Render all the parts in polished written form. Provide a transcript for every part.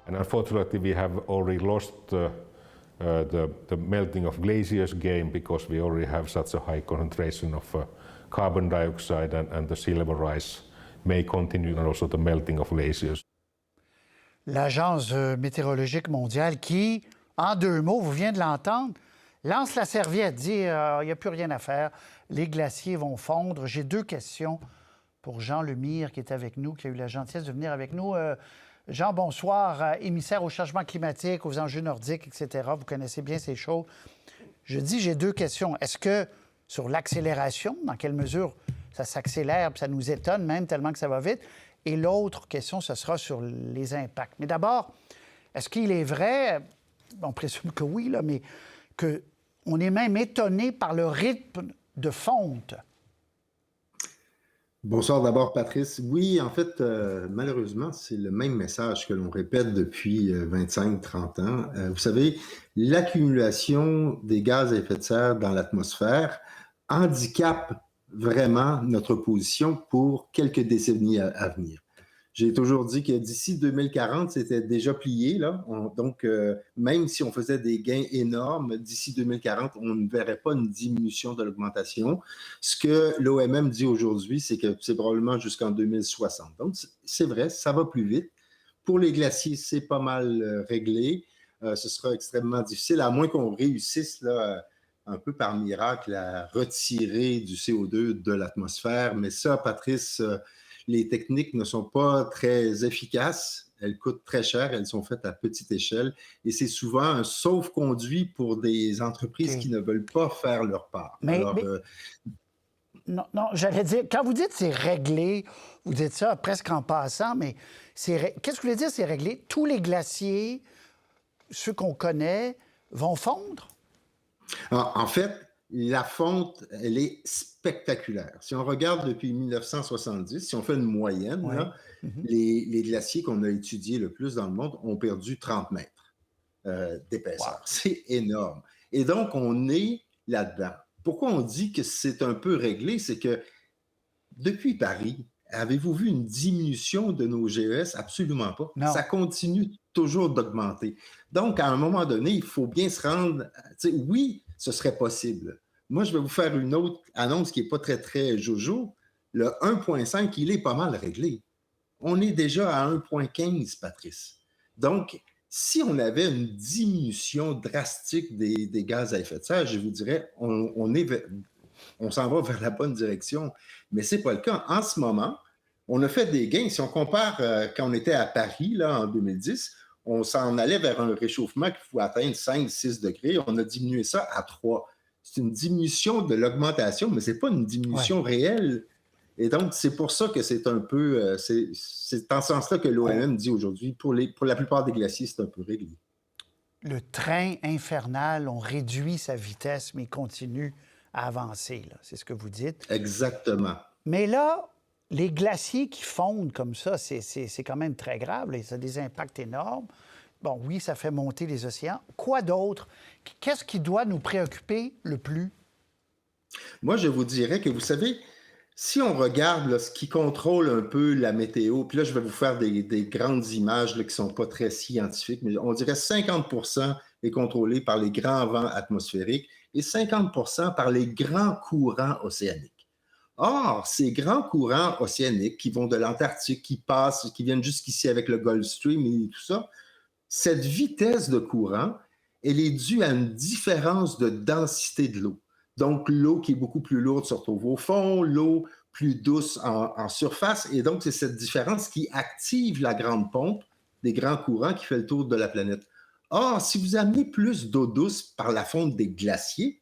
And unfortunately, we have already lost the melting of glaciers game because we already have such a high concentration of carbon dioxide and the sea level rise may continue and also the melting of glaciers. L'Agence météorologique mondiale qui, en 2 mots, vous venez de l'entendre, lance la serviette, dit il n'y a plus rien à faire, les glaciers vont fondre. J'ai 2 questions pour Jean Lemire qui est avec nous, qui a eu la gentillesse de venir avec nous. Jean, bonsoir, émissaire au changement climatique, aux enjeux nordiques, etc. Vous connaissez bien ces choses. Je dis, j'ai 2 questions. Est-ce que sur l'accélération, dans quelle mesure ça s'accélère, puis ça nous étonne même tellement que ça va vite? Et l'autre question, ce sera sur les impacts. Mais d'abord, est-ce qu'il est vrai, on présume que oui, là, mais qu'on est même étonné par le rythme de fonte? Bonsoir d'abord, Patrice. Oui, en fait, malheureusement, c'est le même message que l'on répète depuis 25-30 ans. Vous savez, l'accumulation des gaz à effet de serre dans l'atmosphère handicape vraiment notre position pour quelques décennies à venir. J'ai toujours dit que d'ici 2040, c'était déjà plié, là. Donc, même si on faisait des gains énormes, d'ici 2040, on ne verrait pas une diminution de l'augmentation. Ce que l'OMM dit aujourd'hui, c'est que c'est probablement jusqu'en 2060. Donc, c'est vrai, ça va plus vite. Pour les glaciers, c'est pas mal réglé. Ce sera extrêmement difficile, à moins qu'on réussisse, là, un peu par miracle, à retirer du CO2 de l'atmosphère. Mais ça, Patrice, les techniques ne sont pas très efficaces, elles coûtent très cher, elles sont faites à petite échelle et c'est souvent un sauf-conduit pour des entreprises qui ne veulent pas faire leur part. Non, j'allais dire, quand vous dites c'est réglé, vous dites ça presque en passant, mais qu'est-ce que vous voulez dire c'est réglé? Tous les glaciers, ceux qu'on connaît, vont fondre? En fait, la fonte, elle est spectaculaire. Si on regarde depuis 1970, si on fait une moyenne, Ouais. là, les glaciers qu'on a étudiés le plus dans le monde ont perdu 30 mètres d'épaisseur. Wow. C'est énorme. Et donc, on est là-dedans. Pourquoi on dit que c'est un peu réglé? C'est que depuis Paris, avez-vous vu une diminution de nos GES? Absolument pas. Non. Ça continue toujours d'augmenter. Donc, à un moment donné, il faut bien se rendre... Oui, ce serait possible. Moi, je vais vous faire une autre annonce qui n'est pas très, très jojo. Le 1,5, il est pas mal réglé. On est déjà à 1,15, Patrice. Donc, si on avait une diminution drastique des gaz à effet de serre, je vous dirais, on s'en va vers la bonne direction. Mais ce n'est pas le cas. En ce moment, on a fait des gains. Si on compare quand on était à Paris, là, en 2010, on s'en allait vers un réchauffement qu'il faut atteindre 5-6 degrés. On a diminué ça à 3. C'est une diminution de l'augmentation, mais ce n'est pas une diminution réelle. Et donc, c'est pour ça que c'est un peu... c'est en ce sens-là que l'OMM dit aujourd'hui, pour la plupart des glaciers, c'est un peu réglé. Le train infernal, on réduit sa vitesse, mais il continue à avancer, là. C'est ce que vous dites. Exactement. Mais là, les glaciers qui fondent comme ça, c'est quand même très grave. Là. Ça a des impacts énormes. Bon, oui, ça fait monter les océans. Quoi d'autre? Qu'est-ce qui doit nous préoccuper le plus? Moi, je vous dirais que, vous savez, si on regarde là, ce qui contrôle un peu la météo, puis là, je vais vous faire des grandes images là, qui ne sont pas très scientifiques, mais on dirait 50% est contrôlé par les grands vents atmosphériques et 50% par les grands courants océaniques. Or, ces grands courants océaniques qui vont de l'Antarctique, qui passent, qui viennent jusqu'ici avec le Gulf Stream et tout ça, cette vitesse de courant, elle est due à une différence de densité de l'eau. Donc, l'eau qui est beaucoup plus lourde se retrouve au fond, l'eau plus douce en surface. Et donc, c'est cette différence qui active la grande pompe des grands courants qui fait le tour de la planète. Or, si vous amenez plus d'eau douce par la fonte des glaciers,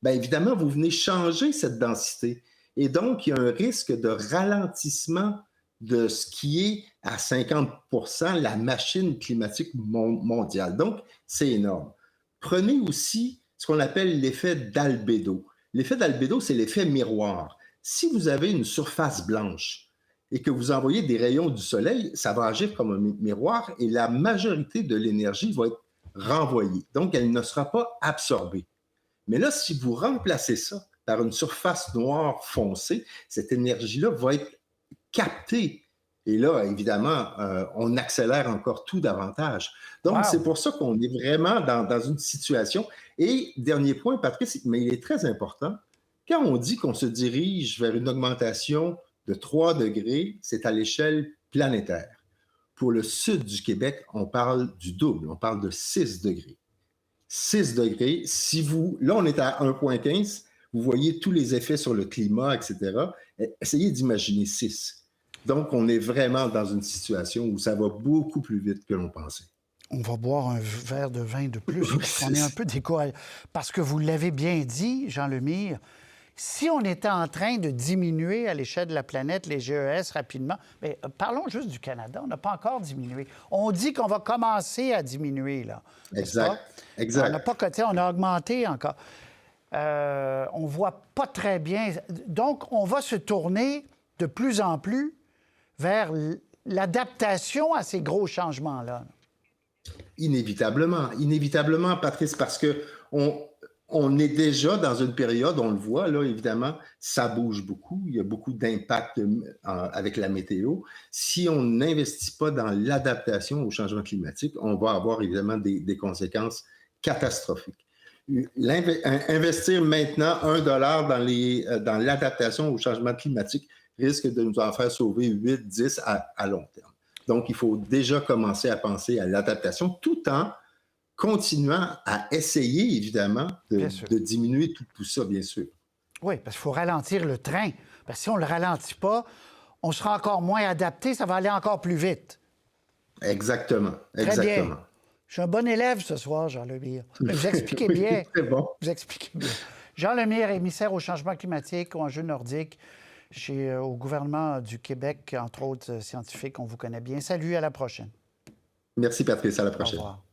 bien évidemment, vous venez changer cette densité. Et donc, il y a un risque de ralentissement de ce qui est à 50% la machine climatique mondiale. Donc, c'est énorme. Prenez aussi ce qu'on appelle l'effet d'albédo. L'effet d'albédo, c'est l'effet miroir. Si vous avez une surface blanche et que vous envoyez des rayons du soleil, ça va agir comme un miroir et la majorité de l'énergie va être renvoyée. Donc, elle ne sera pas absorbée. Mais là, si vous remplacez ça par une surface noire foncée, cette énergie-là va être captée Et là, évidemment, on accélère encore tout davantage. Donc, Wow. c'est pour ça qu'on est vraiment dans une situation. Et dernier point, Patrice, mais il est très important, quand on dit qu'on se dirige vers une augmentation de 3 degrés, c'est à l'échelle planétaire. Pour le sud du Québec, on parle du double, on parle de 6 degrés. 6 degrés, si vous, là on est à 1,15, vous voyez tous les effets sur le climat, etc. Essayez d'imaginer 6. Donc, on est vraiment dans une situation où ça va beaucoup plus vite que l'on pensait. On va boire un verre de vin de plus, Oui, parce qu'on est un peu découragé. Parce que vous l'avez bien dit, Jean Lemire, si on était en train de diminuer à l'échelle de la planète les GES rapidement, mais parlons juste du Canada, on n'a pas encore diminué. On dit qu'on va commencer à diminuer, là. Exact, On exact. n'a pas coté, on a augmenté encore. On ne voit pas très bien. Donc, on va se tourner de plus en plus vers l'adaptation à ces gros changements-là. Inévitablement, inévitablement, Patrice, parce que on est déjà dans une période, on le voit, là, évidemment, ça bouge beaucoup. Il y a beaucoup d'impact avec la météo. Si on n'investit pas dans l'adaptation au changement climatique, on va avoir évidemment des conséquences catastrophiques. Investir maintenant $1 dans l'adaptation au changement climatique risque de nous en faire sauver 8, 10 à long terme. Donc, il faut déjà commencer à penser à l'adaptation tout en continuant à essayer, évidemment, de diminuer tout ça, bien sûr. Oui, parce qu'il faut ralentir le train. Parce que si on ne le ralentit pas, on sera encore moins adapté, ça va aller encore plus vite. Exactement, Très exactement. bien. Je suis un bon élève ce soir, Jean Lemire. Vous expliquez bien. Très bon. Vous expliquez bien. Jean Lemire, émissaire au changement climatique, aux enjeux nordiques, au gouvernement du Québec, entre autres scientifiques, on vous connaît bien. Salut, à la prochaine. Merci, Patrice. À la Au prochaine. revoir.